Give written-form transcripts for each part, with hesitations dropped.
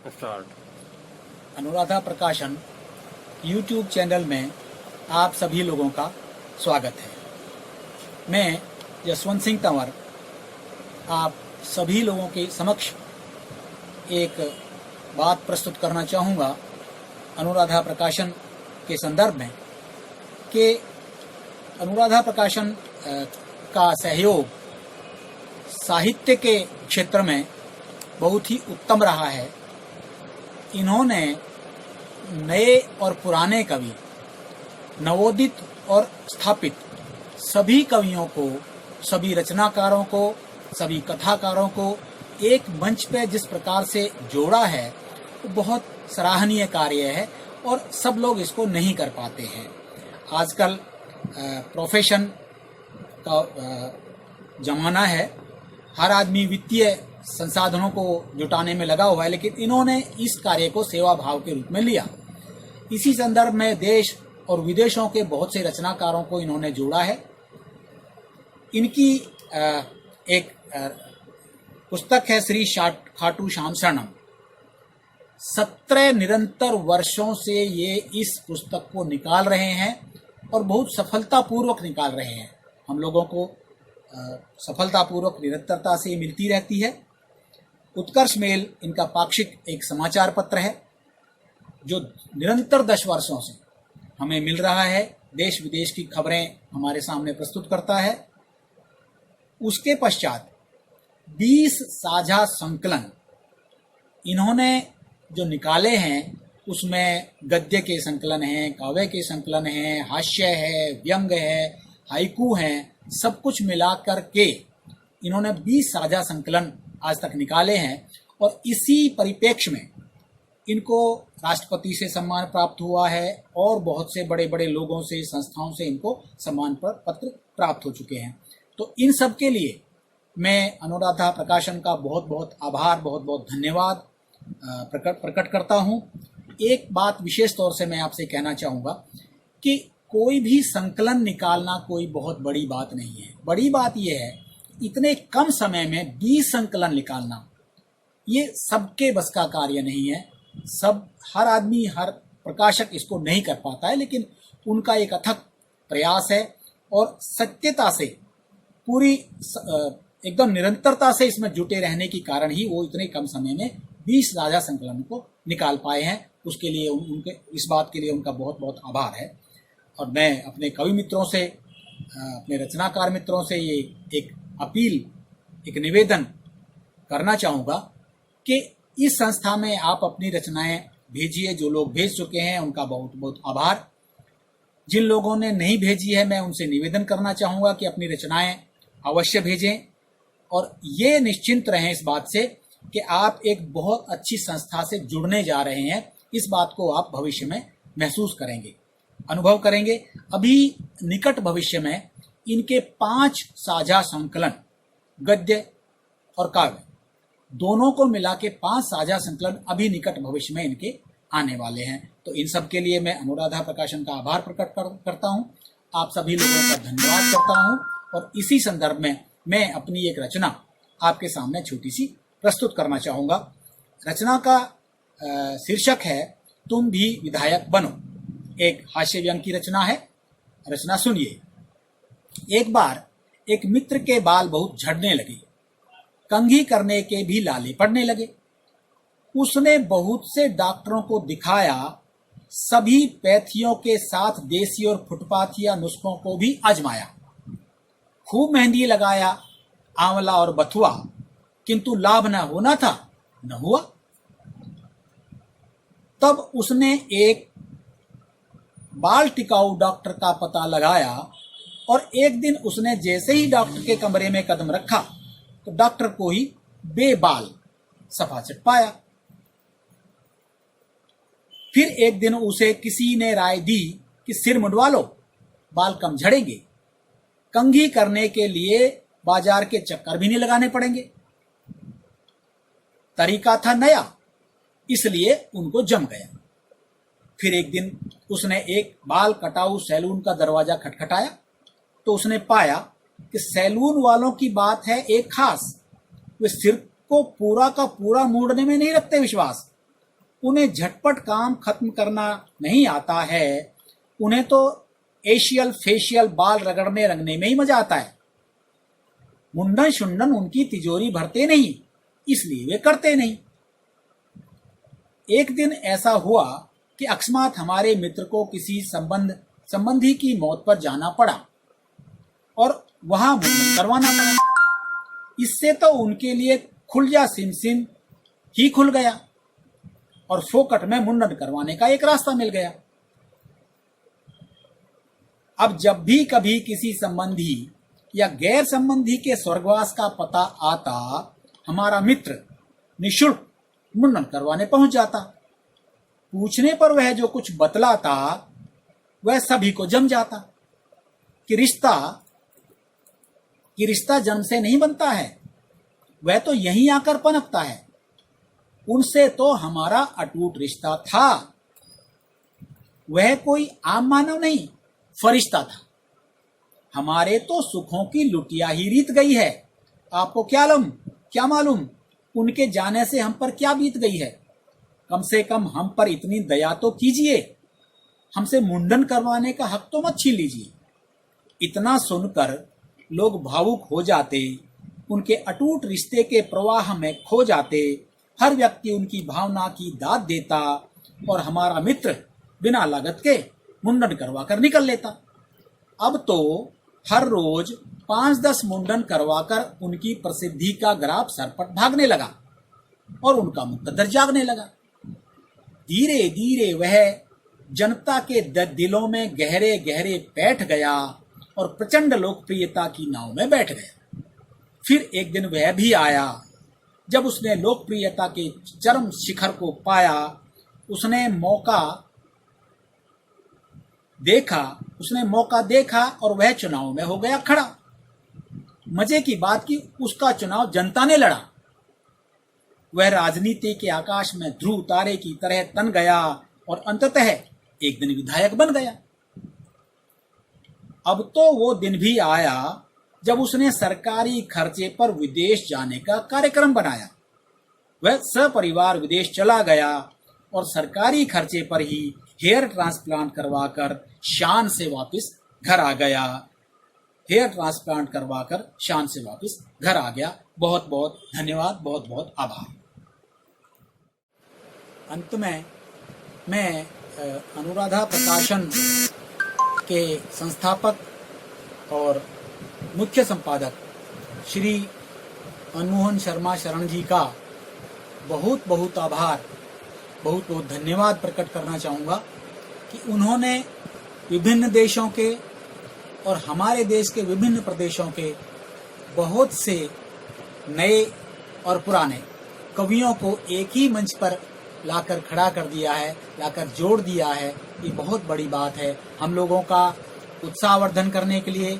Start. Anuradha प्रकाशन YouTube channel में आप सभी लोगों का स्वागत है। मैं जसवंत सिंह तंवर आप सभी लोगों के समक्ष एक बात प्रस्तुत करना चाहूँगा अनुराधा प्रकाशन के संदर्भ में कि अनुराधा प्रकाशन का सहयोग साहित्य के क्षेत्र में बहुत ही उत्तम रहा है। इन्होंने नए और पुराने कवि, नवोदित और स्थापित सभी कवियों को, सभी रचनाकारों को, सभी कथाकारों को एक मंच पे जिस प्रकार से जोड़ा है वो बहुत सराहनीय कार्य है और सब लोग इसको नहीं कर पाते हैं। आजकल प्रोफेशन का जमाना है, हर आदमी वित्तीय संसाधनों को जुटाने में लगा हुआ है, लेकिन इन्होंने इस कार्य को सेवा भाव के रूप में लिया। इसी संदर्भ में देश और विदेशों के बहुत से रचनाकारों को इन्होंने जोड़ा है। इनकी एक पुस्तक है श्री खाटू श्याम शरणम। 17 निरंतर वर्षों से ये इस पुस्तक को निकाल रहे हैं और बहुत सफलतापूर्वक निकाल रहे हैं। हम लोगों को सफलतापूर्वक निरंतरता से मिलती रहती है। उत्कर्ष मेल इनका पाक्षिक एक समाचार पत्र है जो निरंतर 10 वर्षों से हमें मिल रहा है, देश विदेश की खबरें हमारे सामने प्रस्तुत करता है। उसके पश्चात 20 साझा संकलन इन्होंने जो निकाले हैं, उसमें गद्य के संकलन हैं, काव्य के संकलन हैं, हास्य है, व्यंग है, हाइकू हैं, सब कुछ मिलाकर के इन्होंने 20 साझा संकलन आज तक निकाले हैं। और इसी परिप्रेक्ष्य में इनको राष्ट्रपति से सम्मान प्राप्त हुआ है और बहुत से बड़े बड़े लोगों से, संस्थाओं से इनको सम्मान पत्र प्राप्त हो चुके हैं। तो इन सब के लिए मैं अनुराधा प्रकाशन का बहुत बहुत आभार, बहुत बहुत धन्यवाद प्रकट करता हूँ। एक बात विशेष तौर से मैं आपसे कहना चाहूँगा कि कोई भी संकलन निकालना कोई बहुत बड़ी बात नहीं है। बड़ी बात यह है इतने कम समय में 20 संकलन निकालना, ये सबके बस का कार्य नहीं है। हर आदमी, हर प्रकाशक इसको नहीं कर पाता है, लेकिन उनका एक अथक प्रयास है और सत्यता से, पूरी एकदम निरंतरता से इसमें जुटे रहने के कारण ही वो इतने कम समय में 20 साझा संकलन को निकाल पाए हैं। उसके लिए उनके इस बात के लिए उनका बहुत बहुत आभार है। और मैं अपने कवि मित्रों से, अपने रचनाकार मित्रों से ये एक अपील, एक निवेदन करना चाहूँगा कि इस संस्था में आप अपनी रचनाएं भेजिए। जो लोग भेज चुके हैं उनका बहुत बहुत आभार। जिन लोगों ने नहीं भेजी है, मैं उनसे निवेदन करना चाहूँगा कि अपनी रचनाएं अवश्य भेजें और ये निश्चिंत रहें इस बात से कि आप एक बहुत अच्छी संस्था से जुड़ने जा रहे हैं। इस बात को आप भविष्य में महसूस करेंगे, अनुभव करेंगे। अभी निकट भविष्य में इनके 5 साझा संकलन, गद्य और काव्य दोनों को मिला के 5 साझा संकलन अभी निकट भविष्य में इनके आने वाले हैं। तो इन सब के लिए मैं अनुराधा प्रकाशन का आभार प्रकट करता हूँ, आप सभी लोगों का धन्यवाद करता हूँ। और इसी संदर्भ में मैं अपनी एक रचना आपके सामने छोटी सी प्रस्तुत करना चाहूँगा। रचना का शीर्षक है तुम भी विधायक बनो। एक हास्य व्यंग की रचना है। रचना सुनिए। एक बार एक मित्र के बाल बहुत झड़ने लगे, कंघी करने के भी लाले पड़ने लगे। उसने बहुत से डॉक्टरों को दिखाया, सभी पैथियों के साथ देसी और फुटपाथिया नुस्खों को भी आजमाया। खूब मेहंदी लगाया, आंवला और बथुआ, किंतु लाभ न होना था, न हुआ। तब उसने एक बाल टिकाऊ डॉक्टर का पता लगाया और एक दिन उसने जैसे ही डॉक्टर के कमरे में कदम रखा तो डॉक्टर को ही बेबाल सफाचट पाया। फिर एक दिन उसे किसी ने राय दी कि सिर मुंडवा लो, बाल कम झड़ेंगे, कंघी करने के लिए बाजार के चक्कर भी नहीं लगाने पड़ेंगे। तरीका था नया, इसलिए उनको जम गया। फिर एक दिन उसने एक बाल कटाऊ सैलून का दरवाजा खटखटाया तो उसने पाया कि सैलून वालों की बात है एक खास, वे सिर को पूरा का पूरा मोड़ने में नहीं रखते विश्वास, उन्हें झटपट काम खत्म करना नहीं आता है, उन्हें तो एशियल फेशियल बाल रगड़ने रंगने में ही मजा आता है। मुंडन शुंडन उनकी तिजोरी भरते नहीं, इसलिए वे करते नहीं। एक दिन ऐसा हुआ कि अकस्मात हमारे मित्र को किसी संबंधी की मौत पर जाना पड़ा और वहां मुंडन करवाना पड़ा। इससे तो उनके लिए खुलजा सिमसिम ही खुल गया और फोकट में मुंडन करवाने का एक रास्ता मिल गया। अब जब भी कभी किसी संबंधी या गैर संबंधी के स्वर्गवास का पता आता, हमारा मित्र निःशुल्क मुंडन करवाने पहुंच जाता। पूछने पर वह जो कुछ बतलाता वह सभी को जम जाता कि रिश्ता जन्म से नहीं बनता है, वह तो यहीं आकर पनपता है। उनसे तो हमारा अटूट रिश्ता था, वह कोई आम मानव नहीं, फरिश्ता था। हमारे तो सुखों की लुटिया ही रीत गई है। आपको क्या मालूम उनके जाने से हम पर क्या बीत गई है। कम से कम हम पर इतनी दया तो कीजिए, हमसे मुंडन करवाने का हक तो मत छीन लीजिए। इतना सुनकर लोग भावुक हो जाते, उनके अटूट रिश्ते के प्रवाह में खो जाते। हर व्यक्ति उनकी भावना की दाद देता और हमारा मित्र बिना लागत के मुंडन करवाकर निकल लेता। अब तो हर रोज 5-10 मुंडन करवाकर उनकी प्रसिद्धि का ग्राफ सरपट भागने लगा और उनका मुकद्दर जागने लगा। धीरे धीरे वह जनता के दिलों में गहरे गहरे बैठ गया और प्रचंड लोकप्रियता की नाव में बैठ गया। फिर एक दिन वह भी आया जब उसने लोकप्रियता के चरम शिखर को पाया। उसने मौका देखा और वह चुनाव में हो गया खड़ा। मजे की बात की उसका चुनाव जनता ने लड़ा। वह राजनीति के आकाश में ध्रुव तारे की तरह तन गया और अंततः एक दिन विधायक बन गया। अब तो वो दिन भी आया जब उसने सरकारी खर्चे पर विदेश जाने का कार्यक्रम बनाया। वह सपरिवार विदेश चला गया और सरकारी खर्चे पर ही हेयर ट्रांसप्लांट करवाकर शान से वापस घर आ गया। बहुत बहुत धन्यवाद, बहुत बहुत आभार। अंत में मैं अनुराधा प्रकाशन के संस्थापक और मुख्य संपादक श्री मनमोहन शर्मा शरण जी का बहुत बहुत आभार, बहुत बहुत धन्यवाद प्रकट करना चाहूँगा कि उन्होंने विभिन्न देशों के और हमारे देश के विभिन्न प्रदेशों के बहुत से नए और पुराने कवियों को एक ही मंच पर लाकर खड़ा कर दिया है, लाकर जोड़ दिया है। ये बहुत बड़ी बात है। हम लोगों का उत्साहवर्धन करने के लिए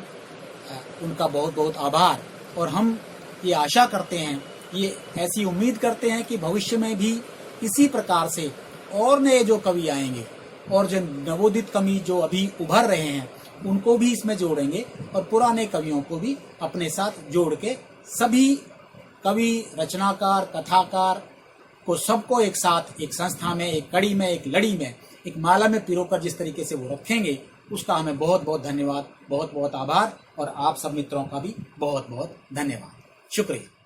उनका बहुत बहुत आभार। और हम ये आशा करते हैं, ये ऐसी उम्मीद करते हैं कि भविष्य में भी इसी प्रकार से और नए जो कवि आएंगे और जो नवोदित कवि जो अभी उभर रहे हैं उनको भी इसमें जोड़ेंगे और पुराने कवियों को भी अपने साथ जोड़ के सभी कवि, रचनाकार, कथाकार को सबको एक साथ एक संस्था में, एक कड़ी में, एक लड़ी में, एक माला में पिरोकर जिस तरीके से वो रखेंगे, उसका हमें बहुत बहुत धन्यवाद, बहुत बहुत आभार। और आप सब मित्रों का भी बहुत बहुत धन्यवाद, शुक्रिया।